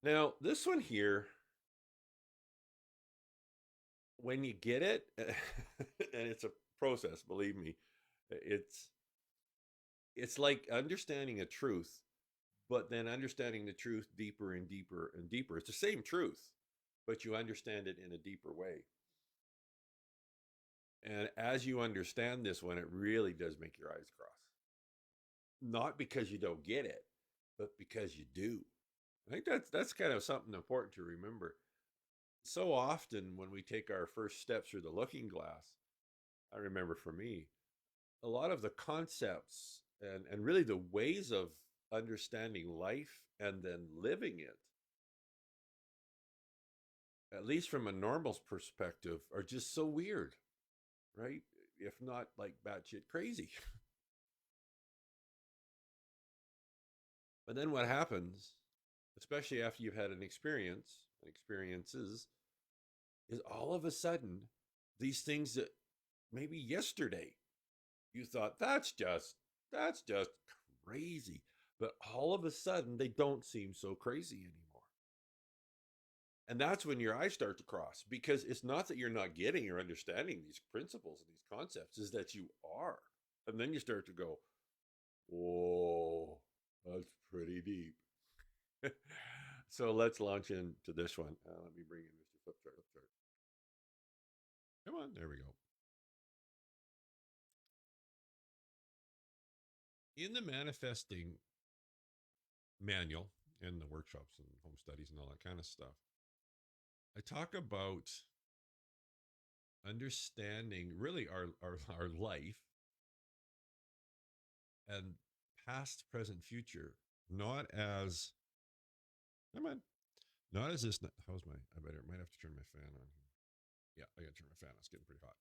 Now, this one here, when you get it, and it's a process, believe me, it's it's like understanding a truth, but then understanding the truth deeper and deeper and deeper. It's the same truth, but you understand it in a deeper way. And as you understand this one, it really does make your eyes cross. Not because you don't get it, but because you do. I think that's kind of something important to remember. So often when we take our first steps through the looking glass, I remember for me, a lot of the concepts and really the ways of understanding life and then living it, at least from a normal's perspective, are just so weird, right? If not like batshit crazy. But then what happens, especially after you've had an experience, experiences, is all of a sudden these things that maybe yesterday you thought that's just crazy, but all of a sudden they don't seem so crazy anymore. And that's when your eyes start to cross, because it's not that you're not getting or understanding these principles and these concepts, is that you are. And then you start to go, whoa, that's pretty deep. So let's launch into this one. Let me bring in Mr. Flipchart. Come on, there we go. In the manifesting manual and the workshops and home studies and all that kind of stuff, I talk about understanding really our life and past, present, future, not as, come on, not as this, how's my, I better, might have to turn my fan on here. Yeah, I gotta turn my fan on. It's getting pretty hot.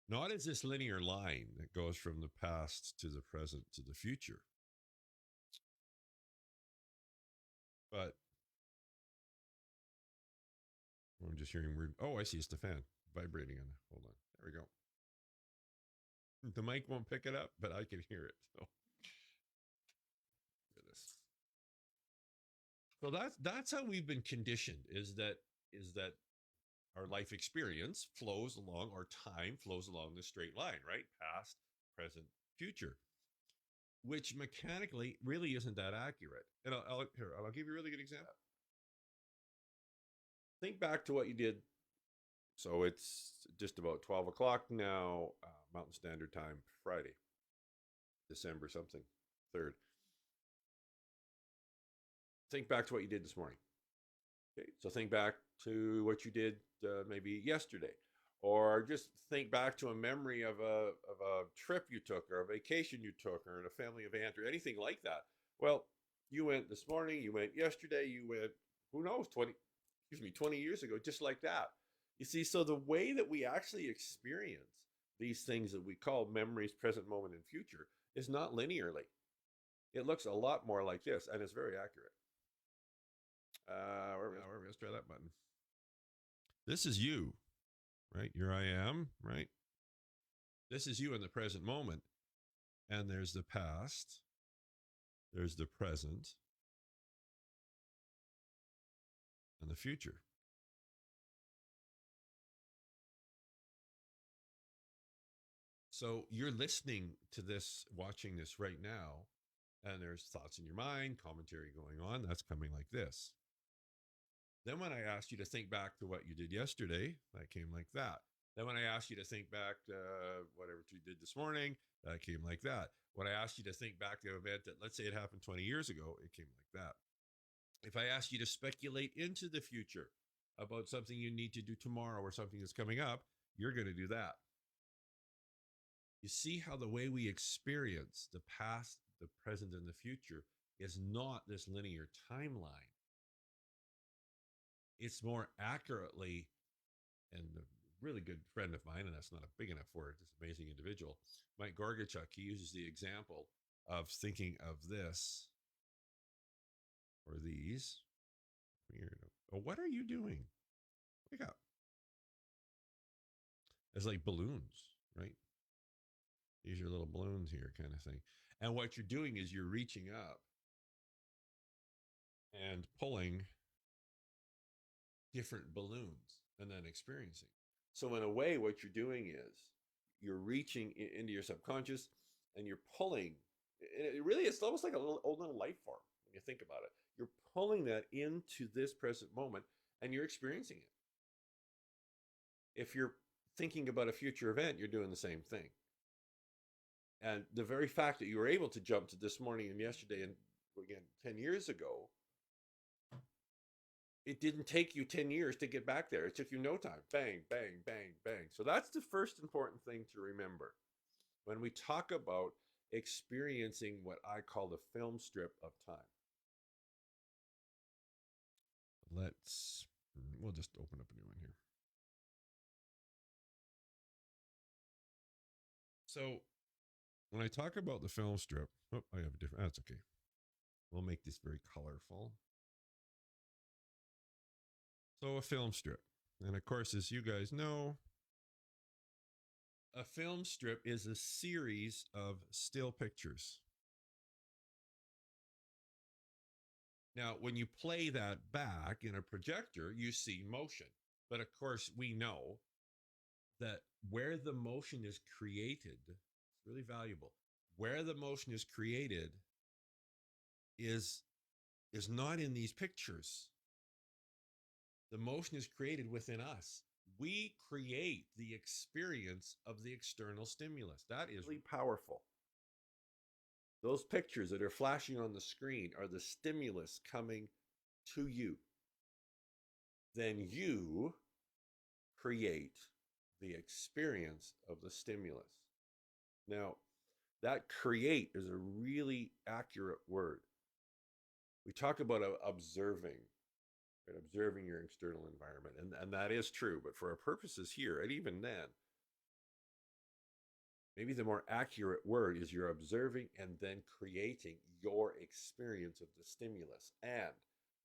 Not as this linear line that goes from the past to the present to the future, but I'm just hearing weird. Oh, I see. It's the fan vibrating on. Hold on. There we go. The mic won't pick it up, but I can hear it. So, this. So that's how we've been conditioned. Is that our life experience flows along, or time flows along the straight line, right? Past, present, future, which mechanically really isn't that accurate. And I'll give you a really good example. Think back to what you did. So it's just about 12 o'clock now, Mountain Standard Time, Friday, December something, 3rd. Think back to what you did this morning. Okay, so think back to what you did maybe yesterday, or just think back to a memory of a trip you took, or a vacation you took, or a family event, or anything like that. Well, you went this morning, you went yesterday, you went, who knows, 20 years ago, just like that. You see, so the way that we actually experience these things that we call memories, present, moment, and future is not linearly. It looks a lot more like this, and it's very accurate. Let's try that button. This is you, right? Here I am, right? This is you in the present moment. And there's the past, there's the present, and the future. So you're listening to this, watching this right now, and there's thoughts in your mind, commentary going on. That's coming like this. Then when I asked you to think back to what you did yesterday, that came like that. Then when I asked you to think back to whatever you did this morning, that came like that. When I asked you to think back to an event that, let's say, it happened 20 years ago, it came like that. If I asked you to speculate into the future about something you need to do tomorrow or something that's coming up, you're going to do that. You see how the way we experience the past, the present, and the future is not this linear timeline. It's more accurately, and a really good friend of mine, and that's not a big enough word, this amazing individual, Mike Gorgachuk, he uses the example of thinking of this or these. Oh, what are you doing? Wake up. It's like balloons, right? These are little balloons here, kind of thing. And what you're doing is you're reaching up and pulling different balloons and then experiencing. So, in a way, what you're doing is you're reaching into your subconscious and you're pulling. It really is almost like a old little life form when you think about it. You're pulling that into this present moment and you're experiencing it. If you're thinking about a future event, you're doing the same thing. And the very fact that you were able to jump to this morning and yesterday and again 10 years ago, it didn't take you 10 years to get back there. It took you no time. Bang, bang, bang, bang. So that's the first important thing to remember when we talk about experiencing what I call the film strip of time. We'll just open up a new one here. So when I talk about the film strip, I have a different, that's okay. We'll make this very colorful. So a film strip. And of course, as you guys know, a film strip is a series of still pictures. Now, when you play that back in a projector, you see motion. But of course, we know that where the motion is created, it's really valuable. Where the motion is created is not in these pictures. The motion is created within us. We create the experience of the external stimulus. That is really powerful. Those pictures that are flashing on the screen are the stimulus coming to you. Then you create the experience of the stimulus. Now, that create is a really accurate word. We talk about observing, right? Observing your external environment, and that is true. But for our purposes here, and even then, maybe the more accurate word is you're observing and then creating your experience of the stimulus. And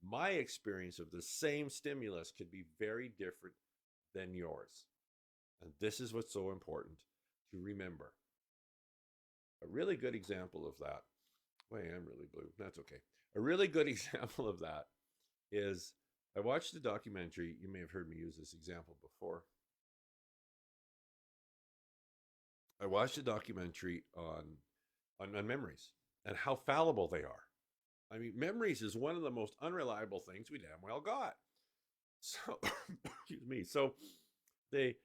my experience of the same stimulus could be very different than yours. And this is what's so important to remember. A really good example of that, wait, I'm really blue. That's okay. A really good example of that is I watched a documentary. You may have heard me use this example before. I watched a documentary on memories and how fallible they are. I mean, memories is one of the most unreliable things we damn well got. So, excuse me. So they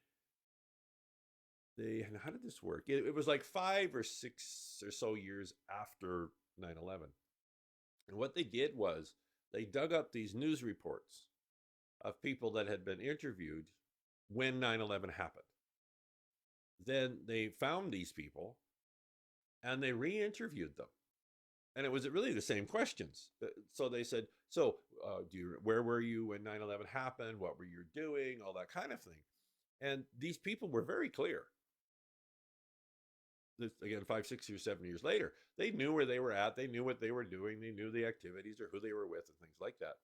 how did this work? It was like 5 or 6 or so years after 9/11. And what they did was they dug up these news reports of people that had been interviewed when 9/11 happened. Then they found these people and they re-interviewed them. And it was really the same questions. So they said, where were you when 9/11 happened? What were you doing? All that kind of thing. And these people were very clear. This, again, 5, 6, or 7 years later, they knew where they were at. They knew what they were doing. They knew the activities or who they were with and things like that.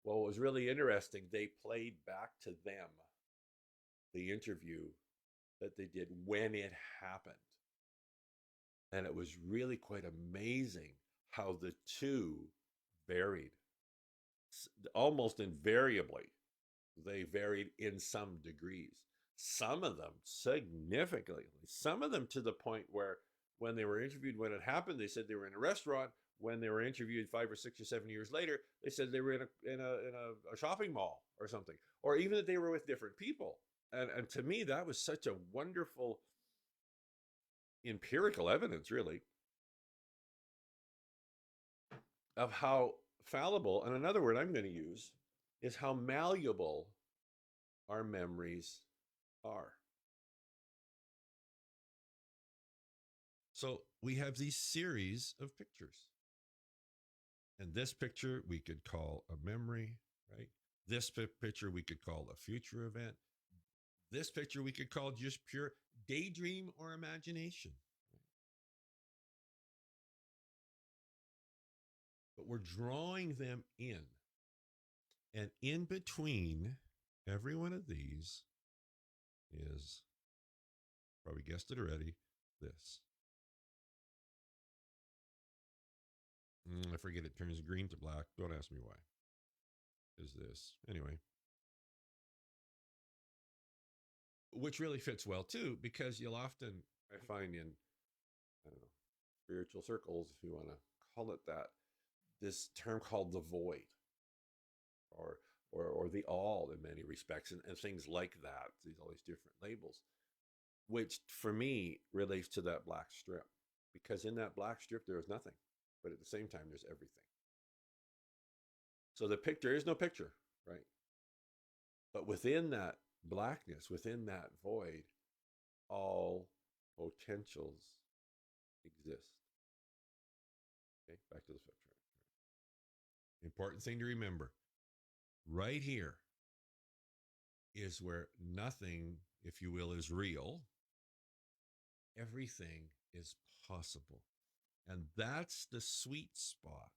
Well, it was really interesting. They played back to them the interview that they did when it happened. And it was really quite amazing how the two varied. Almost invariably, they varied in some degrees. Some of them significantly, some of them to the point where when they were interviewed when it happened, they said they were in a restaurant. When they were interviewed 5 or 6 or 7 years later, they said they were in a shopping mall or something, or even that they were with different people. And to me, that was such a wonderful empirical evidence, really, of how fallible, and another word I'm going to use is how malleable our memories are. So we have these series of pictures. And this picture we could call a memory, right? This picture we could call a future event. This picture we could call just pure daydream or imagination. But we're drawing them in. And in between every one of these is, probably guessed it already, this. I forget it turns green to black. Don't ask me why. Is this anyway? Which really fits well too, because you'll often, I find in, I don't know, spiritual circles, if you want to call it that, this term called the void, or or the all in many respects, and things like that. These all these different labels, which for me relates to that black strip, because in that black strip there is nothing, but at the same time there's everything. So the picture is no picture, right? But within that blackness, within that void, all potentials exist. Okay, back to the flip chart. Important thing to remember right here is where nothing, if you will, is real. Everything is possible. And that's the sweet spot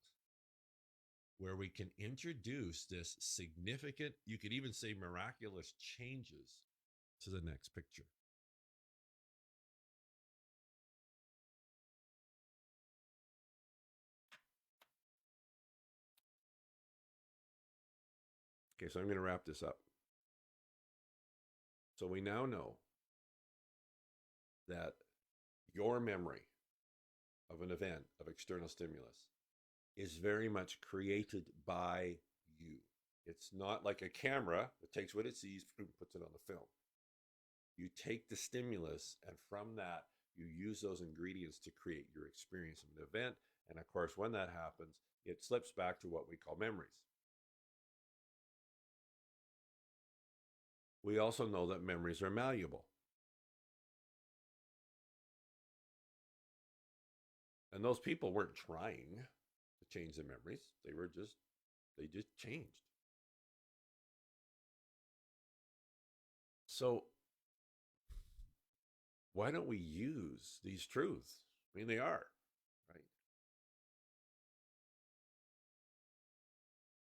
where we can introduce this significant, you could even say miraculous changes to the next picture. Okay, so I'm going to wrap this up. So we now know that your memory of an event, of external stimulus, is very much created by you. It's not like a camera that takes what it sees and puts it on the film. You take the stimulus, and from that, you use those ingredients to create your experience of an event. And of course, when that happens, it slips back to what we call memories. We also know that memories are malleable. And those people weren't trying to change their memories. They just changed. So why don't we use these truths? I mean, they are, right?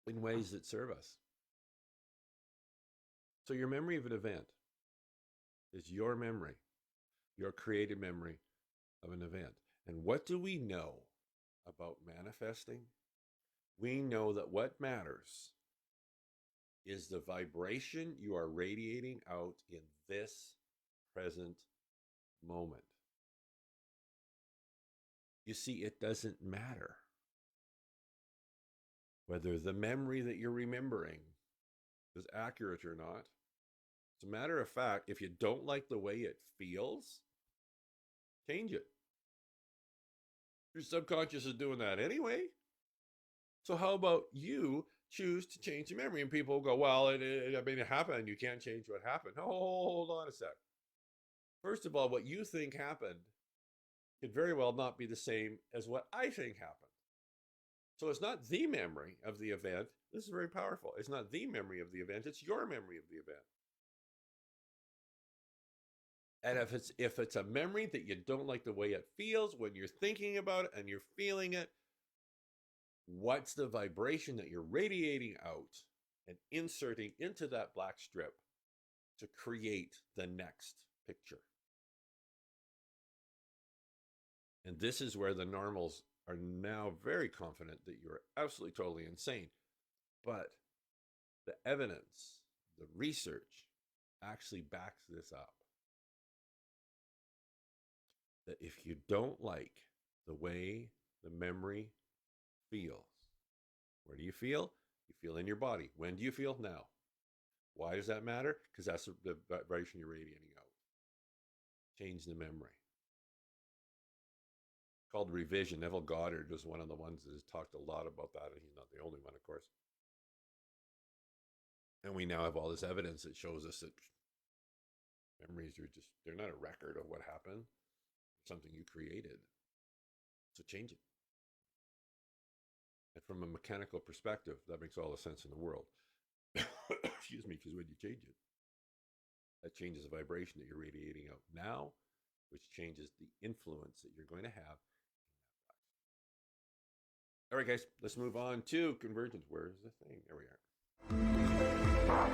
In ways that serve us. So your memory of an event is your memory, your created memory of an event. And what do we know about manifesting? We know that what matters is the vibration you are radiating out in this present moment. You see, it doesn't matter whether the memory that you're remembering is accurate or not. As a matter of fact, if you don't like the way it feels, change it. Your subconscious is doing that anyway. So how about you choose to change the memory? And people go, well, it happened. You can't change what happened. Oh, hold on a sec. First of all, what you think happened could very well not be the same as what I think happened. So it's not the memory of the event. This is very powerful. It's not the memory of the event. It's your memory of the event. And if it's a memory that you don't like the way it feels when you're thinking about it and you're feeling it, what's the vibration that you're radiating out and inserting into that black strip to create the next picture? And this is where the normals are now very confident that you're absolutely totally insane. But the evidence, the research actually backs this up. That if you don't like the way the memory feels, where do you feel? You feel in your body. When do you feel? Now. Why does that matter? Because that's the vibration you're radiating out. Change the memory. Called revision. Neville Goddard was one of the ones that has talked a lot about that, and he's not the only one, of course. And we now have all this evidence that shows us that memories are they're not a record of what happened. Something you created. So change it. And from a mechanical perspective, that makes all the sense in the world. Excuse me, because when you change it, that changes the vibration that you're radiating out now, which changes the influence that you're going to have in that life. All right, guys, let's move on to convergence. Where's the thing? There we are.